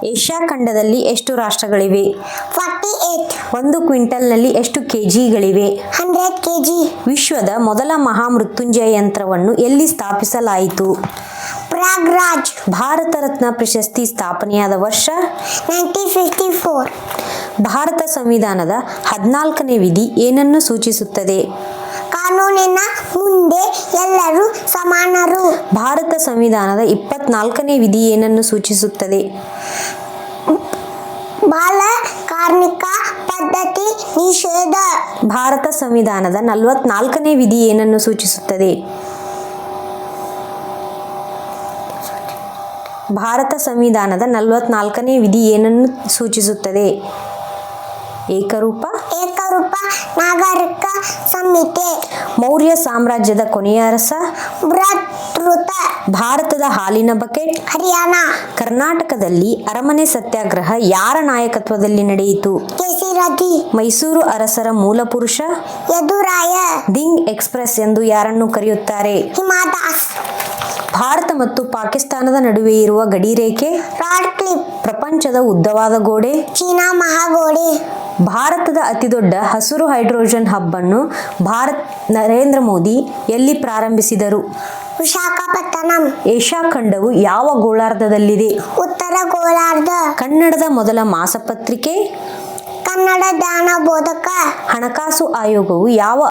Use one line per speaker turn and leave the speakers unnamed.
Asia ಖಂಡದಲ್ಲಿ ಎಷ್ಟು ರಾಷ್ಟ್ರಗಳಿವೆ?
48.
ಒಂದು ಕ್ವಿಂಟಲ್ನಲ್ಲಿ ಎಷ್ಟು ಕೆಜಿಗಳಿವೆ?
100 kg.
ವಿಶ್ವದ ಮೊದಲ ಮಹಾಮೃತ್ಯುಂಜಯ ಯಂತ್ರವನ್ನು ಎಲ್ಲಿ ಸ್ಥಾಪಿಸಲಾಯಿತು?
ಪ್ರಯಾಗ್ರಾಜ್.
ಭಾರತ ರತ್ನ ಪ್ರಶಸ್ತಿ ಸ್ಥಾಪನೆಯಾದ ವರ್ಷ?
1954.
ಭಾರತ ಸಂವಿಧಾನದ 14ನೇ ವಿಧಿ ಏನನ್ನು ಸೂಚಿಸುತ್ತದೆ?
ಕಾನೂನಿನ ಮುಂದೆ ಎಲ್ಲರೂ ಸಮಾನರು.
ಭಾರತ ಸಂವಿಧಾನದ 24ನೇ ವಿಧಿ ಏನನ್ನು ಸೂಚಿಸುತ್ತದೆ?
ಬಾಲ ಕಾರ್ಮಿಕ ಪದ್ಧತಿ ನಿಷೇಧ.
ಭಾರತ ಸಂವಿಧಾನದ 44ನೇ ವಿಧಿ ಏನನ್ನು ಸೂಚಿಸುತ್ತದೆ? ಭಾರತ ಸಂವಿಧಾನದ 44ನೇ ವಿಧಿ ಏನನ್ನು ಸೂಚಿಸುತ್ತದೆ? ಏಕರೂಪ
ನಾಗರಿಕ ಸಂಹಿತೆ.
ಮೌರ್ಯ ಸಾಮ್ರಾಜ್ಯದ ಕೊನೆಯ ಅರಸ?
ಬೃಹತ್.
ಭಾರತದ ಹಾಲಿನ ಬಕೆಟ್?
ಹರಿಯಾಣ.
ಕರ್ನಾಟಕದಲ್ಲಿ ಅರಮನೆ ಸತ್ಯಾಗ್ರಹ ಯಾರ ನಾಯಕತ್ವದಲ್ಲಿ ನಡೆಯಿತು?
ಕೇಸರಿ.
ಮೈಸೂರು ಅರಸರ ಮೂಲ ಪುರುಷ?
ಯದುರಾಯ.
ದಿಂಗ್ ಎಕ್ಸ್‌ಪ್ರೆಸ್ ಎಂದು ಯಾರನ್ನು ಕರೆಯುತ್ತಾರೆ?
ಹಿಮಾದಾಸ್.
ಭಾರತ ಮತ್ತು ಪಾಕಿಸ್ತಾನದ ನಡುವೆ ಇರುವ ಗಡಿರೇಖೆ?
Rod cliff.
ಪ್ರಪಂಚದ ಉದ್ದವಾದ ಗೋಡೆ?
ಚೀನಾ ಮಹಾಗೋಡೆ.
ಭಾರತದ ಅತಿದೊಡ್ಡ ಹಸಿರು ಹೈಡ್ರೋಜನ್ ಹಬ್ ಅನ್ನು ನರೇಂದ್ರ ಮೋದಿ ಎಲ್ಲಿ ಪ್ರಾರಂಭಿಸಿದರು?
ವಿಶಾಖಪಟ್ಟಣಂ.
ಏಷ್ಯಾ ಖಂಡವು ಯಾವ ಗೋಳಾರ್ಧದಲ್ಲಿದೆ?
ಉತ್ತರ ಗೋಳಾರ್ಧ.
ಕನ್ನಡದ ಮೊದಲ ಮಾಸಪತ್ರಿಕೆ?
ಕನ್ನಡ ಜ್ಞಾನ ಬೋಧಕ.
ಹಣಕಾಸು ಆಯೋಗವು ಯಾವ